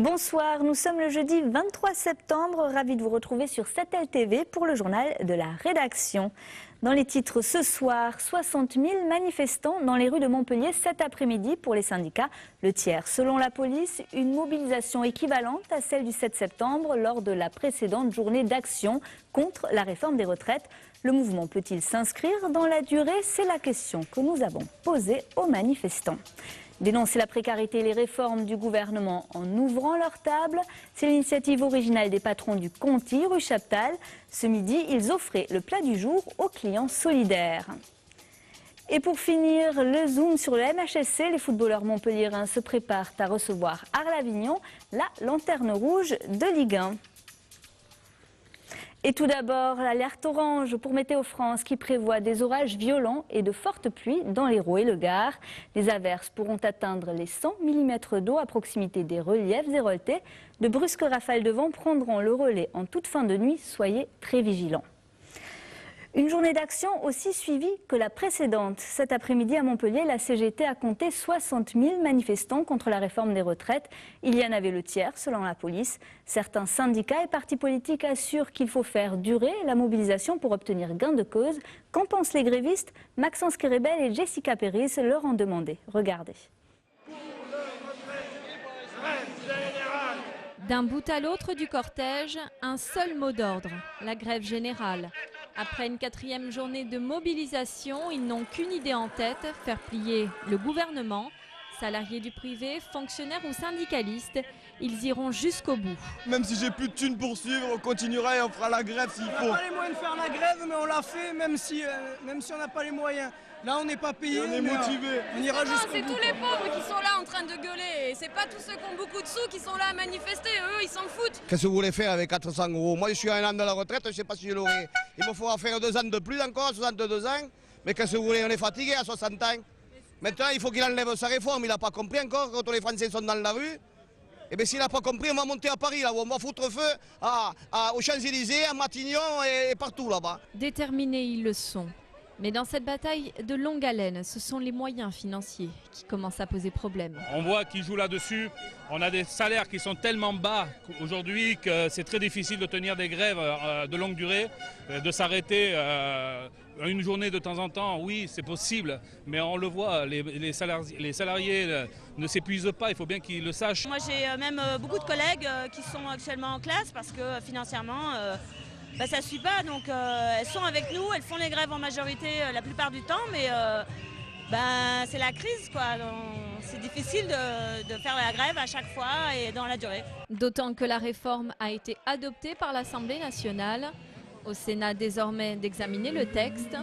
Bonsoir, nous sommes le jeudi 23 septembre, ravis de vous retrouver sur 7L TV pour le journal de la rédaction. Dans les titres ce soir, 60 000 manifestants dans les rues de Montpellier cet après-midi pour les syndicats. Le tiers, selon la police, une mobilisation équivalente à celle du 7 septembre lors de la précédente journée d'action contre la réforme des retraites. Le mouvement peut-il s'inscrire dans la durée? C'est la question que nous avons posée aux manifestants. Dénoncer la précarité et les réformes du gouvernement en ouvrant leur table, c'est l'initiative originale des patrons du Conti, rue Chaptal. Ce midi, ils offraient le plat du jour aux clients solidaires. Et pour finir, le zoom sur le MHSC, les footballeurs montpelliérains se préparent à recevoir Arles-Avignon, la lanterne rouge de Ligue 1. Et tout d'abord, l'alerte orange pour Météo France qui prévoit des orages violents et de fortes pluies dans l'Hérault et le Gard. Les averses pourront atteindre les 100 mm d'eau à proximité des reliefs éroltés. De brusques rafales de vent prendront le relais en toute fin de nuit. Soyez très vigilants. Une journée d'action aussi suivie que la précédente. Cet après-midi à Montpellier, la CGT a compté 60 000 manifestants contre la réforme des retraites. Il y en avait le tiers selon la police. Certains syndicats et partis politiques assurent qu'il faut faire durer la mobilisation pour obtenir gain de cause. Qu'en pensent les grévistes? Maxence Kérébel et Jessica Péris leur ont demandé. Regardez. D'un bout à l'autre du cortège, un seul mot d'ordre, la grève générale. Après une 4e journée de mobilisation, ils n'ont qu'une idée en tête, faire plier le gouvernement. Salariés du privé, fonctionnaires ou syndicalistes, ils iront jusqu'au bout. Même si j'ai plus de thunes pour suivre, on continuera et on fera la grève s'il faut. On n'a pas les moyens de faire la grève, mais on l'a fait, même si on n'a pas les moyens. Là, on n'est pas payé, on est motivé. On ira jusqu'au bout. C'est tous les pauvres qui sont là en train de gueuler. Et c'est pas tous ceux qui ont beaucoup de sous qui sont là à manifester. Eux, ils s'en foutent. Qu'est-ce que vous voulez faire avec 400 €? Moi, je suis à un an de la retraite, je ne sais pas si je l'aurai. Il me faudra faire 2 ans de plus encore, 62 ans. Mais qu'est-ce que vous voulez? On est fatigué à 60 ans. Maintenant, il faut qu'il enlève sa réforme. Il n'a pas compris encore quand les Français sont dans la rue. Et bien, s'il n'a pas compris, on va monter à Paris, là, où on va foutre feu aux Champs-Élysées, à Matignon et partout là-bas. Déterminés, ils le sont. Mais dans cette bataille de longue haleine, ce sont les moyens financiers qui commencent à poser problème. On voit qu'ils jouent là-dessus. On a des salaires qui sont tellement bas aujourd'hui que c'est très difficile de tenir des grèves de longue durée, de s'arrêter une journée de temps en temps. Oui, c'est possible, mais on le voit, les salariés ne s'épuisent pas, il faut bien qu'ils le sachent. Moi j'ai même beaucoup de collègues qui sont actuellement en classe parce que financièrement ça ne suit pas, donc elles sont avec nous, elles font les grèves en majorité la plupart du temps, mais c'est la crise quoi. C'est difficile de faire la grève à chaque fois et dans la durée. D'autant que la réforme a été adoptée par l'Assemblée nationale. Au Sénat désormais d'examiner le texte.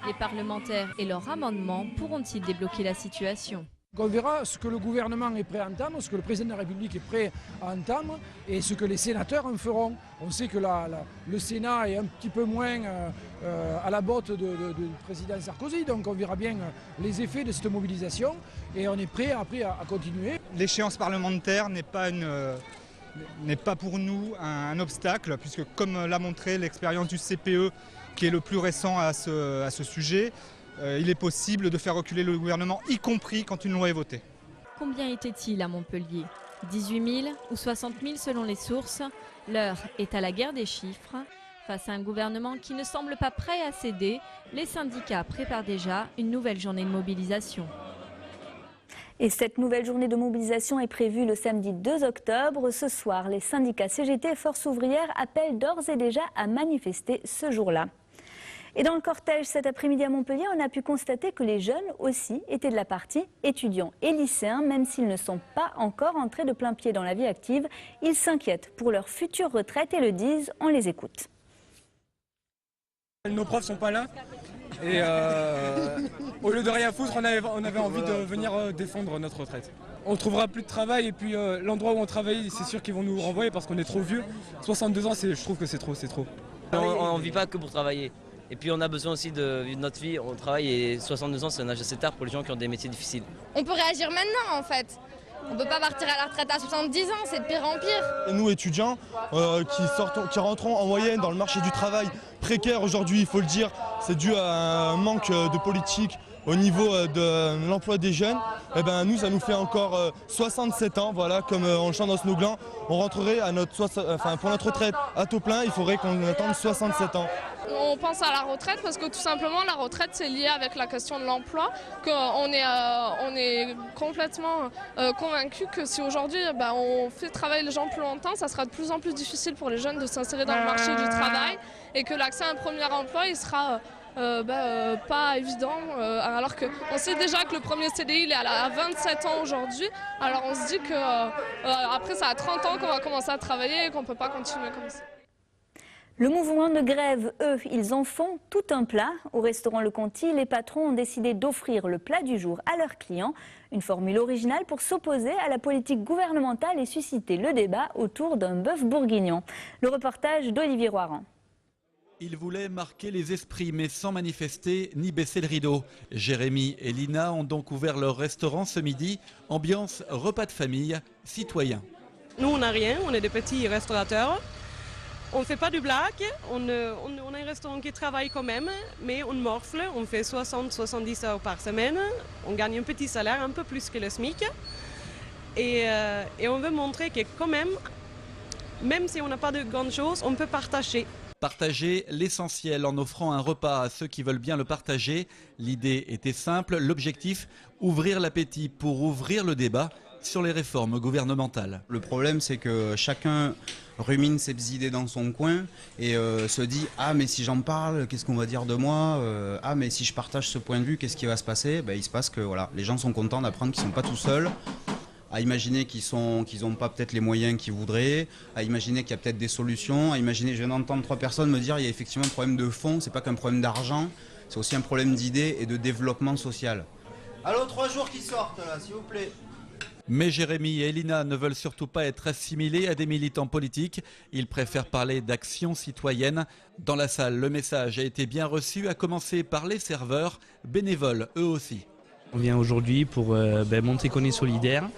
Les parlementaires et leurs amendements pourront-ils débloquer la situation? On verra ce que le gouvernement est prêt à entendre, ce que le président de la République est prêt à entendre et ce que les sénateurs en feront. On sait que le Sénat est un petit peu moins à la botte du président Sarkozy, donc on verra bien les effets de cette mobilisation et on est prêt après à continuer. L'échéance parlementaire n'est pas pour nous un obstacle, puisque comme l'a montré l'expérience du CPE, qui est le plus récent à ce sujet, il est possible de faire reculer le gouvernement, y compris quand une loi est votée. Combien était-il à Montpellier? 18 000 ou 60 000 selon les sources? L'heure est à la guerre des chiffres. Face à un gouvernement qui ne semble pas prêt à céder, les syndicats préparent déjà une nouvelle journée de mobilisation. Et cette nouvelle journée de mobilisation est prévue le samedi 2 octobre. Ce soir, les syndicats CGT et Force ouvrière appellent d'ores et déjà à manifester ce jour-là. Et dans le cortège cet après-midi à Montpellier, on a pu constater que les jeunes aussi étaient de la partie, étudiants et lycéens, même s'ils ne sont pas encore entrés de plein pied dans la vie active. Ils s'inquiètent pour leur future retraite et le disent, on les écoute. Nos profs sont pas là et au lieu de rien foutre, on avait envie de venir défendre notre retraite. On trouvera plus de travail et puis l'endroit où on travaille, c'est sûr qu'ils vont nous renvoyer parce qu'on est trop vieux. 62 ans, je trouve que c'est trop. On ne vit pas que pour travailler. Et puis on a besoin aussi de vivre notre vie, on travaille et 62 ans c'est un âge assez tard pour les gens qui ont des métiers difficiles. On peut réagir maintenant en fait. On peut pas partir à la retraite à 70 ans, c'est de pire en pire. Et nous étudiants qui rentrons en moyenne dans le marché du travail précaire aujourd'hui, il faut le dire, c'est dû à un manque de politique au niveau de l'emploi des jeunes, eh ben, nous, ça nous fait encore 67 ans, voilà, comme on le chante dans Snouglan. On rentrerait à pour notre retraite à taux plein, il faudrait qu'on attende 67 ans. On pense à la retraite parce que tout simplement la retraite c'est lié avec la question de l'emploi, qu'on est complètement convaincu que si aujourd'hui on fait travailler les gens plus longtemps, ça sera de plus en plus difficile pour les jeunes de s'insérer dans le marché du travail et que l'accès à un premier emploi il sera pas évident, alors qu'on sait déjà que le premier CDI il est à 27 ans aujourd'hui, alors on se dit qu'après ça a 30 ans qu'on va commencer à travailler et qu'on ne peut pas continuer comme ça. Le mouvement de grève, eux, ils en font tout un plat. Au restaurant Le Conti, les patrons ont décidé d'offrir le plat du jour à leurs clients. Une formule originale pour s'opposer à la politique gouvernementale et susciter le débat autour d'un bœuf bourguignon. Le reportage d'Olivier Roiran. Ils voulaient marquer les esprits, mais sans manifester ni baisser le rideau. Jérémy et Lina ont donc ouvert leur restaurant ce midi. Ambiance repas de famille, citoyen. Nous, on n'a rien, on est des petits restaurateurs. On ne fait pas de blagues, on a un restaurant qui travaille quand même, mais on morfle, on fait 60-70 heures par semaine, on gagne un petit salaire, un peu plus que le SMIC. Et on veut montrer que quand même si on n'a pas de grandes choses, on peut partager. Partager l'essentiel en offrant un repas à ceux qui veulent bien le partager. L'idée était simple, l'objectif, ouvrir l'appétit pour ouvrir le débat sur les réformes gouvernementales. Le problème, c'est que chacun rumine ses idées dans son coin et se dit « Ah, mais si j'en parle, qu'est-ce qu'on va dire de moi ? Ah, mais si je partage ce point de vue, qu'est-ce qui va se passer ?» Il se passe que voilà, les gens sont contents d'apprendre qu'ils ne sont pas tout seuls, à imaginer qu'ils n'ont pas peut-être les moyens qu'ils voudraient, à imaginer qu'il y a peut-être des solutions, à imaginer, je viens d'entendre 3 personnes me dire il y a effectivement un problème de fond, c'est pas qu'un problème d'argent, c'est aussi un problème d'idées et de développement social. Allô, 3 jours qui sortent là, s'il vous plaît. Mais Jérémy et Lina ne veulent surtout pas être assimilés à des militants politiques. Ils préfèrent parler d'action citoyenne. Dans la salle, le message a été bien reçu, à commencer par les serveurs, bénévoles eux aussi. On vient aujourd'hui pour montrer qu'on est solidaire,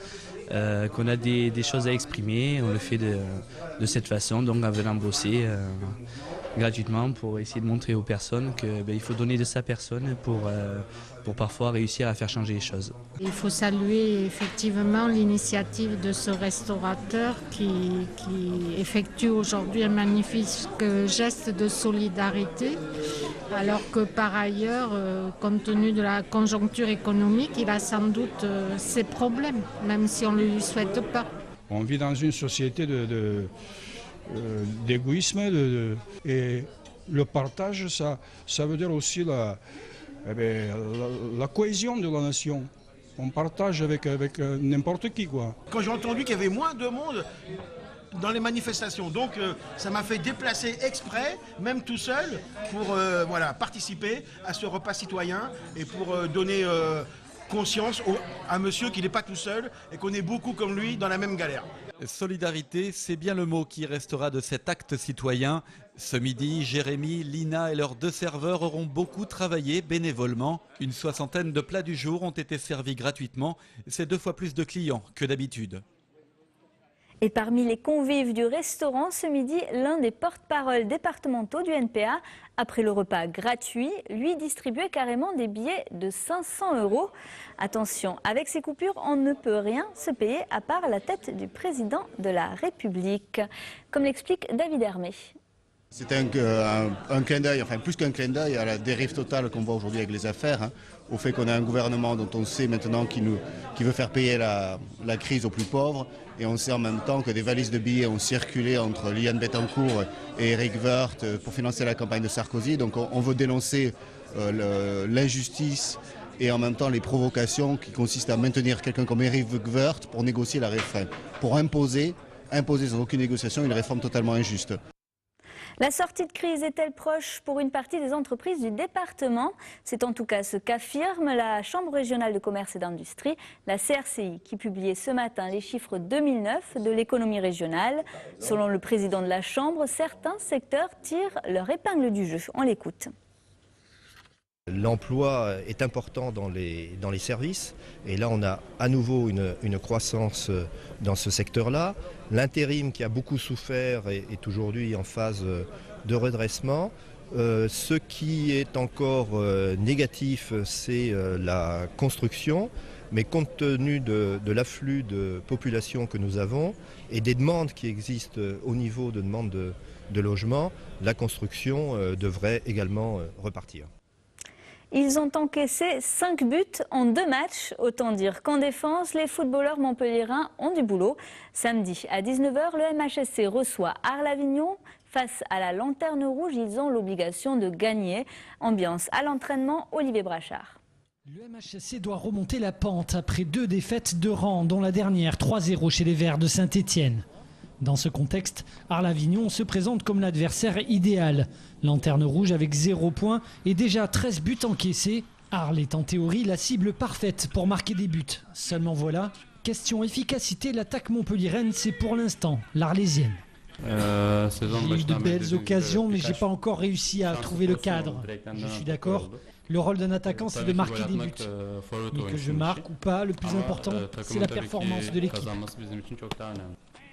qu'on a des choses à exprimer. On le fait de cette façon, donc en venant bosser gratuitement pour essayer de montrer aux personnes qu'il faut donner de sa personne pour parfois réussir à faire changer les choses. Il faut saluer effectivement l'initiative de ce restaurateur qui effectue aujourd'hui un magnifique geste de solidarité, alors que par ailleurs, compte tenu de la conjoncture économique, il a sans doute ses problèmes, même si on ne lui souhaite pas. On vit dans une société d'égoïsme et le partage, ça veut dire aussi la cohésion de la nation. On partage avec n'importe qui, quoi. Quand j'ai entendu qu'il y avait moins de monde dans les manifestations, donc ça m'a fait déplacer exprès, même tout seul, pour participer à ce repas citoyen et pour donner conscience à monsieur qu'il n'est pas tout seul et qu'on est beaucoup comme lui dans la même galère. Solidarité, c'est bien le mot qui restera de cet acte citoyen. Ce midi, Jérémy, Lina et leurs 2 serveurs auront beaucoup travaillé bénévolement. Une 60aine de plats du jour ont été servis gratuitement. C'est 2 fois plus de clients que d'habitude. Et parmi les convives du restaurant, ce midi, l'un des porte-parole départementaux du NPA, après le repas gratuit, lui distribuait carrément des billets de 500 €. Attention, avec ces coupures, on ne peut rien se payer à part la tête du président de la République, comme l'explique David Hermé. C'est un clin d'œil, enfin plus qu'un clin d'œil à la dérive totale qu'on voit aujourd'hui avec les affaires, au fait qu'on a un gouvernement dont on sait maintenant qui veut faire payer la crise aux plus pauvres, et on sait en même temps que des valises de billets ont circulé entre Liane Bettencourt et Éric Woerth pour financer la campagne de Sarkozy. Donc on veut dénoncer l'injustice et en même temps les provocations qui consistent à maintenir quelqu'un comme Éric Woerth pour négocier la réforme, pour imposer sans aucune négociation une réforme totalement injuste. La sortie de crise est-elle proche pour une partie des entreprises du département? C'est en tout cas ce qu'affirme la Chambre régionale de commerce et d'industrie, la CRCI, qui publiait ce matin les chiffres 2009 de l'économie régionale. Selon le président de la Chambre, certains secteurs tirent leur épingle du jeu. On l'écoute. L'emploi est important dans les services et là on a à nouveau une croissance dans ce secteur-là. L'intérim qui a beaucoup souffert est aujourd'hui en phase de redressement. Ce qui est encore négatif, c'est la construction. Mais compte tenu de l'afflux de population que nous avons et des demandes qui existent au niveau de demande de logement, la construction devrait également repartir. Ils ont encaissé 5 buts en 2 matchs. Autant dire qu'en défense, les footballeurs montpelliérains ont du boulot. Samedi à 19h, le MHSC reçoit Arles-Avignon. Face à la Lanterne Rouge, ils ont l'obligation de gagner. Ambiance à l'entraînement, Olivier Brachard. Le MHSC doit remonter la pente après 2 défaites de rang, dont la dernière 3-0 chez les Verts de Saint-Étienne. Dans ce contexte, Arles-Avignon se présente comme l'adversaire idéal. Lanterne Rouge avec 0 points et déjà 13 buts encaissés. Arles est en théorie la cible parfaite pour marquer des buts. Seulement voilà, question efficacité, l'attaque montpelliéraine, c'est pour l'instant l'Arlésienne. J'ai eu de belles occasions, mais j'ai pas encore réussi à trouver le cadre. Je suis d'accord. Le rôle d'un attaquant, c'est de marquer des buts. Mais que je marque ou pas, le plus important, c'est la performance de l'équipe.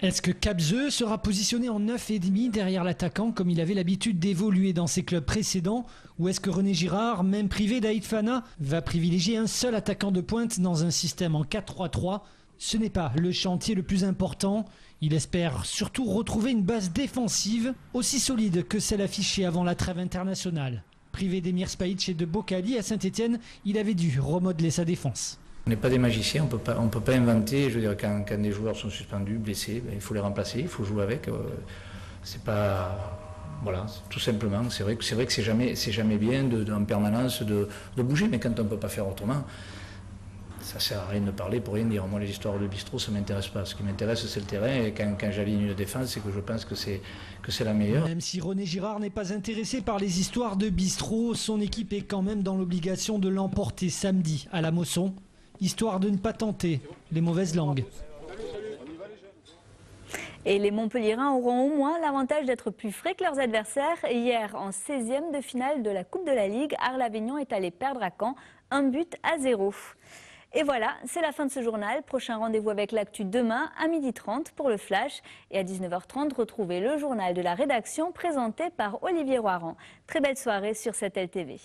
Est-ce que Capzeux sera positionné en 9,5 derrière l'attaquant comme il avait l'habitude d'évoluer dans ses clubs précédents? Ou est-ce que René Girard, même privé d'Aïd Fana, va privilégier un seul attaquant de pointe dans un système en 4-3-3? Ce n'est pas le chantier le plus important. Il espère surtout retrouver une base défensive aussi solide que celle affichée avant la trêve internationale. Privé d'Emir Spahic et de Bocali à Saint-Étienne, il avait dû remodeler sa défense. On n'est pas des magiciens, on peut pas inventer. Je veux dire, quand des joueurs sont suspendus, blessés, il faut les remplacer, il faut jouer avec. C'est pas, voilà, tout simplement. C'est vrai que c'est jamais bien en permanence de bouger, mais quand on ne peut pas faire autrement, ça sert à rien de parler pour rien dire. Moi, les histoires de bistrot, ça m'intéresse pas. Ce qui m'intéresse, c'est le terrain. Et quand j'aligne une défense, c'est que je pense que c'est la meilleure. Même si René Girard n'est pas intéressé par les histoires de bistrot, son équipe est quand même dans l'obligation de l'emporter samedi à la Mosson, histoire de ne pas tenter les mauvaises langues. Et les Montpelliérains auront au moins l'avantage d'être plus frais que leurs adversaires. Hier, en 16e de finale de la Coupe de la Ligue, Arles-Avignon est allé perdre à Caen 1-0. Et voilà, c'est la fin de ce journal. Prochain rendez-vous avec l'actu demain à 12h30 pour le Flash. Et à 19h30, retrouvez le journal de la rédaction présenté par Olivier Roiran. Très belle soirée sur 7LTV.